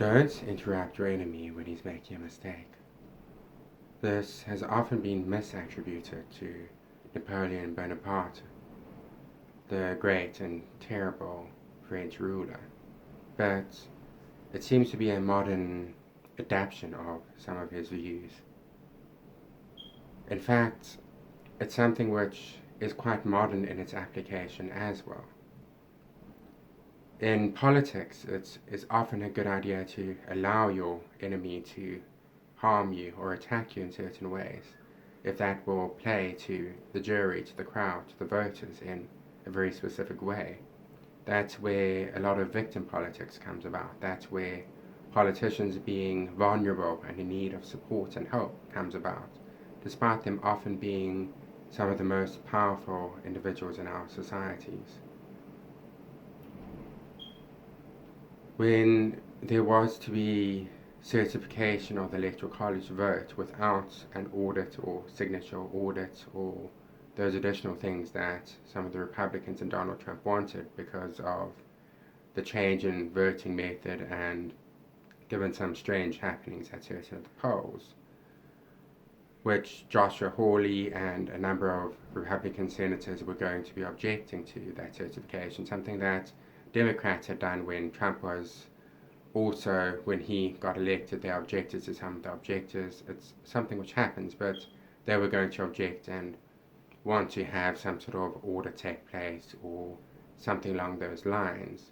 Don't interrupt your enemy when he's making a mistake. This has often been misattributed to Napoleon Bonaparte, the great and terrible French ruler, but it seems to be a modern adaptation of some of his views. In fact, it's something which is quite modern in its application as well. In politics, it's often a good idea to allow your enemy to harm you or attack you in certain ways, if that will play to the jury, to the crowd, to the voters in a very specific way. That's where a lot of victim politics comes about. That's where politicians being vulnerable and in need of support and help comes about, despite them often being some of the most powerful individuals in our societies. When there was to be certification of the Electoral College vote without an audit or signature audit or those additional things that some of the Republicans and Donald Trump wanted because of the change in voting method and given some strange happenings at certain of the polls, which Joshua Hawley and a number of Republican senators were going to be objecting to that certification, something that Democrats had done when Trump was also, when he got elected, they objected to some of the objectors. It's something which happens, but they were going to object and want to have some sort of order take place or something along those lines.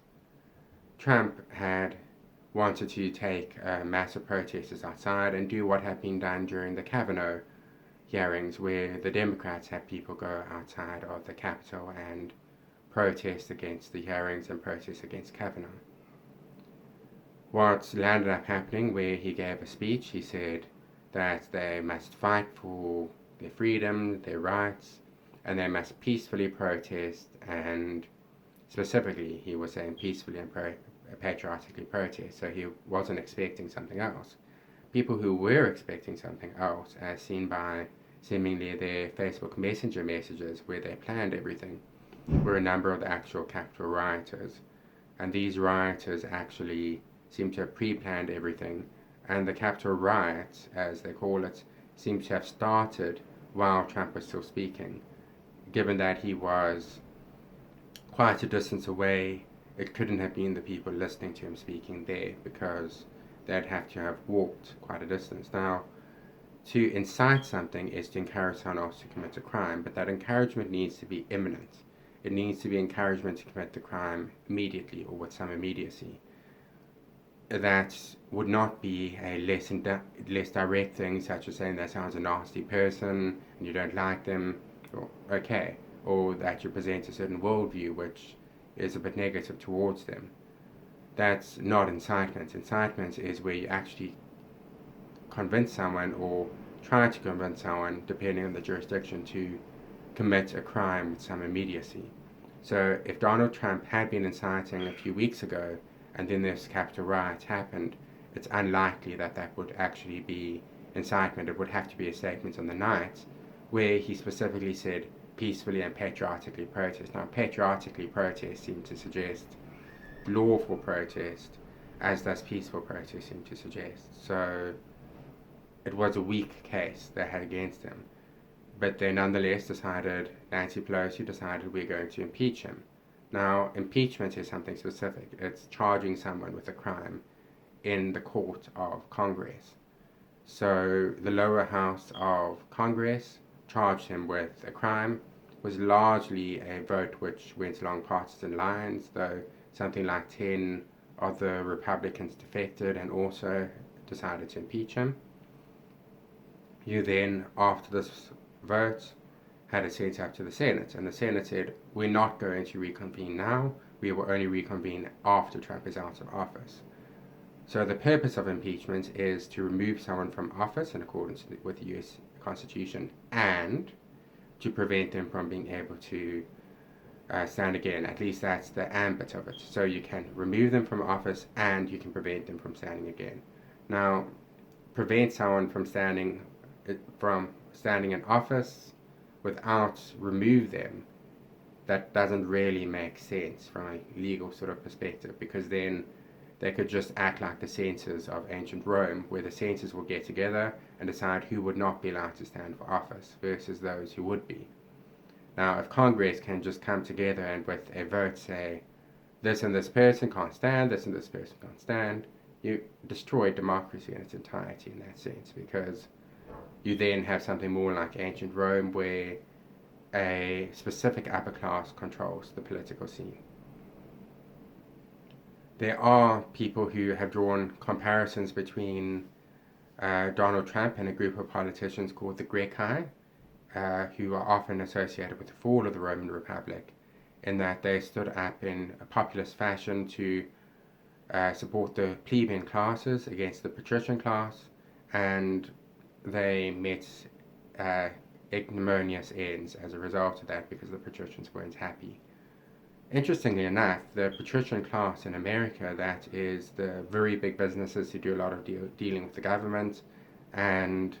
Trump had wanted to take massive protesters outside and do what had been done during the Kavanaugh hearings, where the Democrats had people go outside of the Capitol and protest against the hearings and protest against Kavanaugh. What landed up happening, where he gave a speech, he said that they must fight for their freedom, their rights, and they must peacefully protest, and specifically he was saying peacefully and patriotically protest, so he wasn't expecting something else. People who were expecting something else, as seen by seemingly their Facebook Messenger messages where they planned everything, were a number of the actual Capitol rioters. And these rioters actually seem to have pre-planned everything, and the Capitol riots, as they call it, seem to have started while Trump was still speaking. Given that he was quite a distance away, it couldn't have been the people listening to him speaking there, because they'd have to have walked quite a distance. Now, to incite something is to encourage someone else to commit a crime, but that encouragement needs to be imminent. It needs to be encouragement to commit the crime immediately or with some immediacy. That would not be a less direct thing, such as saying that sounds a nasty person and you don't like them, or that you present a certain worldview which is a bit negative towards them. That's not incitement. Incitement is where you actually convince someone or try to convince someone, depending on the jurisdiction, to commit a crime with some immediacy. So if Donald Trump had been inciting a few weeks ago and then this Capitol riot happened, it's unlikely that that would actually be incitement. It would have to be a statement on the night where he specifically said peacefully and patriotically protest. Now, patriotically protest seems to suggest lawful protest, as does peaceful protest seem to suggest. So it was a weak case they had against him. But they nonetheless decided, Nancy Pelosi decided, we're going to impeach him. Now, impeachment is something specific. It's charging someone with a crime in the court of Congress. So the lower house of Congress charged him with a crime. It was largely a vote which went along partisan lines, though something like 10 of the Republicans defected and also decided to impeach him. You then, after this vote, had it sent up to the Senate, and the Senate said, we're not going to reconvene now, we will only reconvene after Trump is out of office. So the purpose of impeachment is to remove someone from office in accordance with the US Constitution and to prevent them from being able to stand again. At least that's the ambit of it. So you can remove them from office and you can prevent them from standing again. Now, prevent someone from standing in office without remove them, that doesn't really make sense from a legal sort of perspective, because then they could just act like the censors of ancient Rome, where the censors would get together and decide who would not be allowed to stand for office versus those who would be. Now, if Congress can just come together and with a vote say, this and this person can't stand, this and this person can't stand, you destroy democracy in its entirety in that sense, because you then have something more like ancient Rome where a specific upper class controls the political scene. There are people who have drawn comparisons between Donald Trump and a group of politicians called the Greci, who are often associated with the fall of the Roman Republic, in that they stood up in a populist fashion to support the plebeian classes against the patrician class, and they met ignominious ends as a result of that because the patricians weren't happy. Interestingly enough, the patrician class in America, that is the very big businesses who do a lot of dealing with the government, and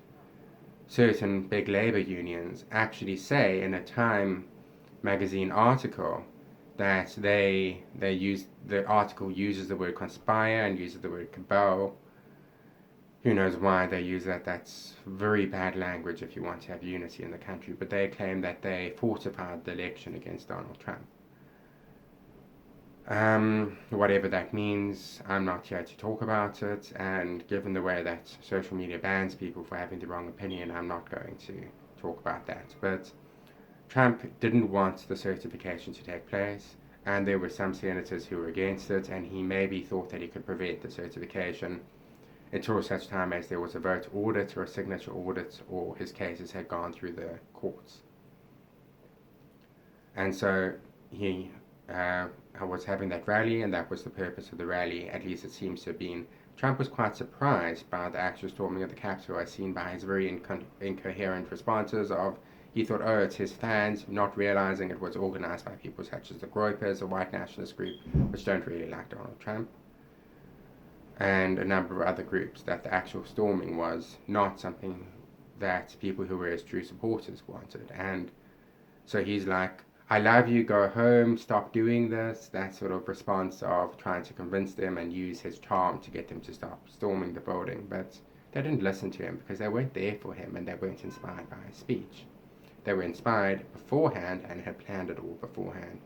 certain big labor unions actually say in a Time magazine article that the article uses the word conspire and uses the word cabal. Who knows why they use that? That's very bad language if you want to have unity in the country. But they claim that they fortified the election against Donald Trump. Whatever that means, I'm not here to talk about it, and given the way that social media bans people for having the wrong opinion, I'm not going to talk about that. But Trump didn't want the certification to take place, and there were some senators who were against it, and he maybe thought that he could prevent the certification until such time as there was a vote audit or a signature audit, or his cases had gone through the courts. And so he was having that rally, and that was the purpose of the rally, at least it seems to have been. Trump was quite surprised by the actual storming of the Capitol, as seen by his very incoherent responses of, he thought, oh, it's his fans, not realizing it was organized by people such as the Gropers, a white nationalist group, which don't really like Donald Trump, and a number of other groups, that the actual storming was not something that people who were his true supporters wanted. And so he's like, I love you, go home, stop doing this, that sort of response of trying to convince them and use his charm to get them to stop storming the building. But they didn't listen to him because they weren't there for him, and they weren't inspired by his speech. They were inspired beforehand and had planned it all beforehand.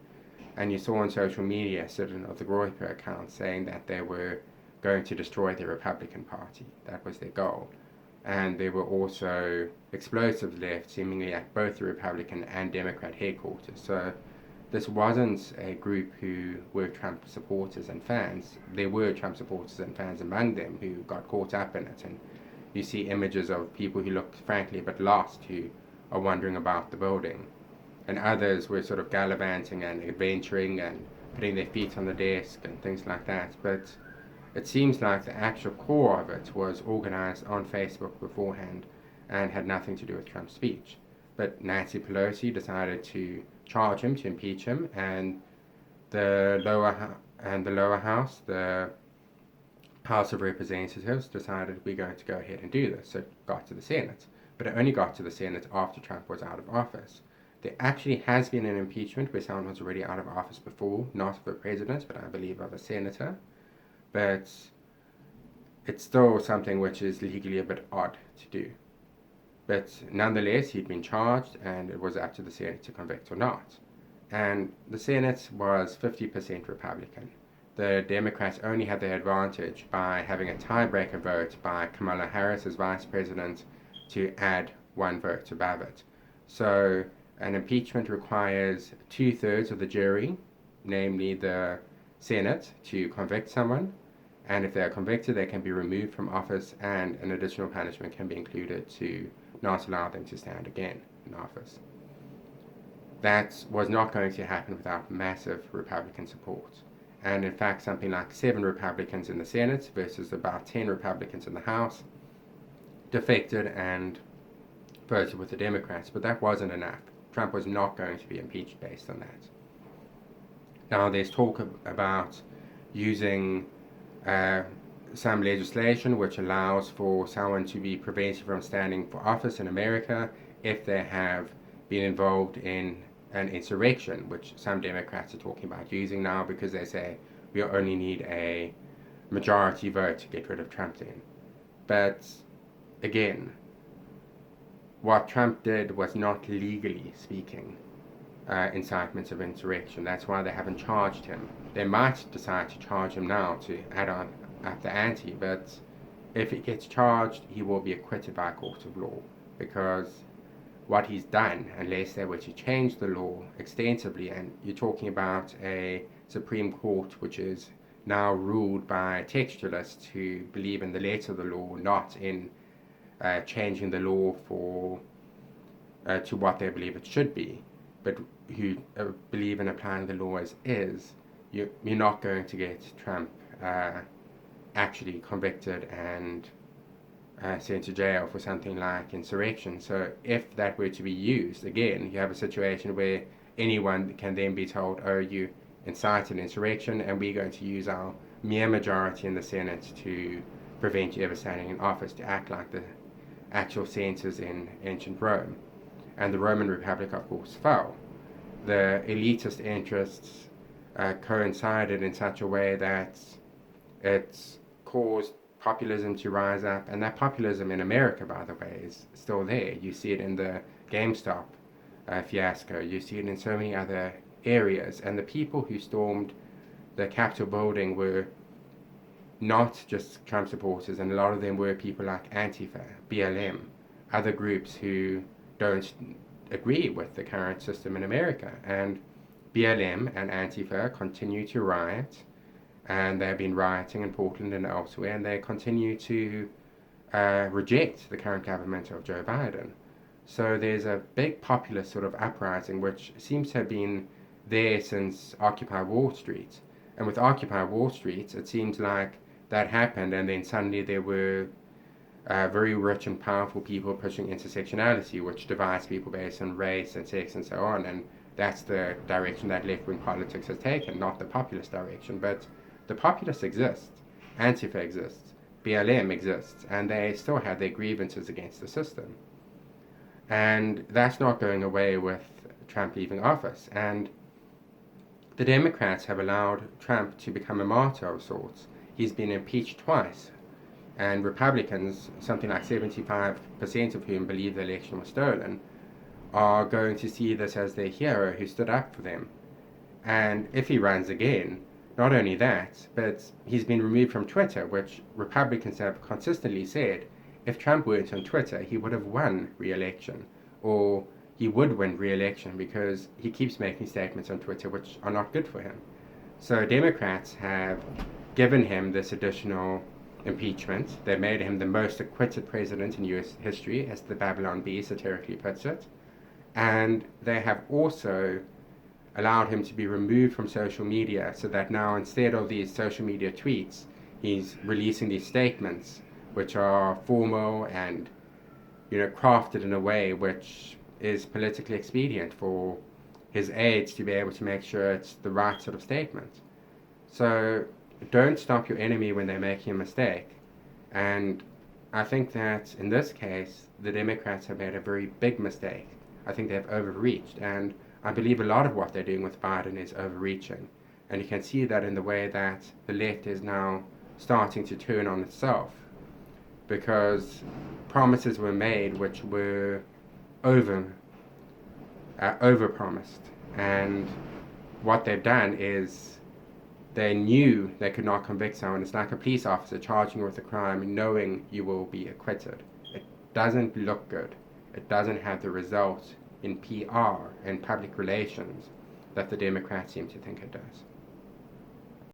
And you saw on social media certain of the Groyper accounts saying that they were going to destroy the Republican Party. That was their goal. And there were also explosives left seemingly at both the Republican and Democrat headquarters. So this wasn't a group who were Trump supporters and fans. There were Trump supporters and fans among them who got caught up in it. And you see images of people who looked frankly a bit lost, who are wandering about the building. And others were sort of gallivanting and adventuring and putting their feet on the desk and things like that. But it seems like the actual core of it was organized on Facebook beforehand and had nothing to do with Trump's speech. But Nancy Pelosi decided to charge him, to impeach him, and the lower house, the House of Representatives, decided we're going to go ahead and do this. So it got to the Senate, but it only got to the Senate after Trump was out of office. There actually has been an impeachment where someone was already out of office before, not of a president, but I believe of a senator. But it's still something which is legally a bit odd to do. But nonetheless, he'd been charged, and it was up to the Senate to convict or not. And the Senate was 50% Republican. The Democrats only had the advantage by having a tiebreaker vote by Kamala Harris as vice president to add one vote above it. So an impeachment requires 2/3 of the jury, namely the Senate, to convict someone. And if they are convicted, they can be removed from office, and an additional punishment can be included to not allow them to stand again in office. That was not going to happen without massive Republican support. And in fact, something like 7 Republicans in the Senate versus about 10 Republicans in the House defected and voted with the Democrats. But that wasn't enough. Trump was not going to be impeached based on that. Now, there's talk about using some legislation which allows for someone to be prevented from standing for office in America if they have been involved in an insurrection, which some Democrats are talking about using now because they say we only need a majority vote to get rid of Trump then. But again, what Trump did was not, legally speaking, incitement of insurrection. That's why they haven't charged him. They might decide to charge him now to add on up the ante, but if he gets charged, he will be acquitted by a court of law, because what he's done, unless they were to change the law extensively, and you're talking about a Supreme Court which is now ruled by textualists who believe in the letter of the law, not in changing the law for to what they believe it should be, but who believe in applying the law as is, you're not going to get Trump actually convicted and sent to jail for something like insurrection. So if that were to be used, again, you have a situation where anyone can then be told, oh, you incited insurrection, and we're going to use our mere majority in the Senate to prevent you ever standing in office, to act like the actual censors in ancient Rome. And the Roman Republic, of course, fell. The elitist interests coincided in such a way that it's caused populism to rise up, and that populism in America, by the way, is still there. You see it in the GameStop fiasco. You see it in so many other areas, and the people who stormed the Capitol building were not just Trump supporters, and a lot of them were people like Antifa, BLM, other groups who don't agree with the current system in America. And BLM and Antifa continue to riot, and they've been rioting in Portland and elsewhere, and they continue to reject the current government of Joe Biden. So there's a big populist sort of uprising which seems to have been there since Occupy Wall Street. And with Occupy Wall Street, it seems like that happened, and then suddenly there were very rich and powerful people pushing intersectionality, which divides people based on race and sex and so on. And that's the direction that left-wing politics has taken, not the populist direction. But the populists exist, Antifa exists, BLM exists, and they still have their grievances against the system. And that's not going away with Trump leaving office. And the Democrats have allowed Trump to become a martyr of sorts. He's been impeached twice, and Republicans, something like 75% of whom believe the election was stolen, are going to see this as their hero who stood up for them. And if he runs again, not only that, but he's been removed from Twitter, which Republicans have consistently said, if Trump weren't on Twitter, he would have won re-election, or he would win re-election, because he keeps making statements on Twitter which are not good for him. So Democrats have given him this additional impeachment. They made him the most acquitted president in US history, as the Babylon Bee satirically puts it. And they have also allowed him to be removed from social media, so that now, instead of these social media tweets, he's releasing these statements which are formal and, crafted in a way which is politically expedient for his aides to be able to make sure it's the right sort of statement. So don't stop your enemy when they're making a mistake. And I think that in this case, the Democrats have made a very big mistake. I think they've overreached, and I believe a lot of what they're doing with Biden is overreaching. And you can see that in the way that the left is now starting to turn on itself, because promises were made which were over-promised. And what they've done is they knew they could not convict someone. It's like a police officer charging you with a crime knowing you will be acquitted. It doesn't look good. It doesn't have the result in PR and public relations that the Democrats seem to think it does.